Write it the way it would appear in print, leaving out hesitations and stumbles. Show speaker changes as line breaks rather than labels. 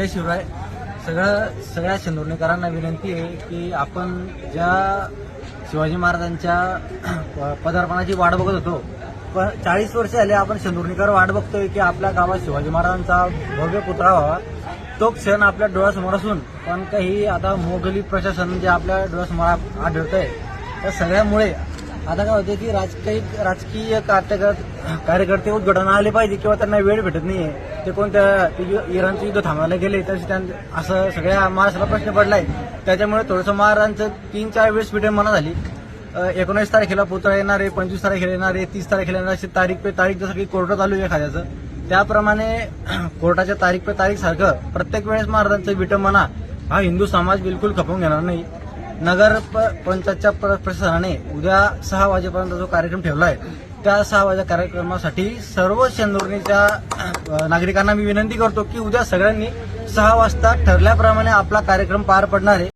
शिवराय सगळ्या शेंदुर्णीकरांना विनंती आहे की आपण ज्या शिवाजी महाराजांच्या पदार्पणाची वाट बघत होतो, पण 40 वर्ष झाले आपण शेंदुर्णीकर वाट बघतोय की आपल्या गावात शिवाजी महाराजांचा भव्य पुतळा व्हावा. तो क्षण आपल्या डोळ्यासमोर असून पण काही आता मोगली प्रशासन जे आपल्या डोळ्यासमोर आढळतंय, त्या सगळ्यामुळे आता काय होते की राजकीय कार्यकर्ते उद्घाटन आले पाहिजे किंवा त्यांना वेळ भेटत नाहीये. ते कोणत्या इराणचं युद्ध थांबवायला गेले तर असं सगळ्या महाराष्ट्राला प्रश्न पडलाय. त्याच्यामुळे थोडंसं महाराजांचं 3-4 वेळेस मिटिंग मना झाली. 19 तारखेला पुतळा येणार आहे, 25 तारखेला येणार आहे, 30 तारखेला येणार अशी तारीख पे तारीख जसं की कोर्टात चालू आहे एखाद्याचं, त्याप्रमाणे कोर्टाच्या तारीख पे तारीख सारखं प्रत्येक वेळेस महाराजांचं विटंबना हा हिंदू समाज बिलकुल खपवून घेणार नाही. नगर पंचायतच्या प्रशासनाने उद्या 6 वाजेपर्यंत जो कार्यक्रम ठेवला आहे, त्या 6 वाजे कार्यक्रमासाठी सर्व शेंदुर्णीच्या नागरिकांना मी विनंती करतो की उद्या सगळ्यांनी 6 वाजता ठरल्याप्रमाणे आपला कार्यक्रम पार पडणार आहे.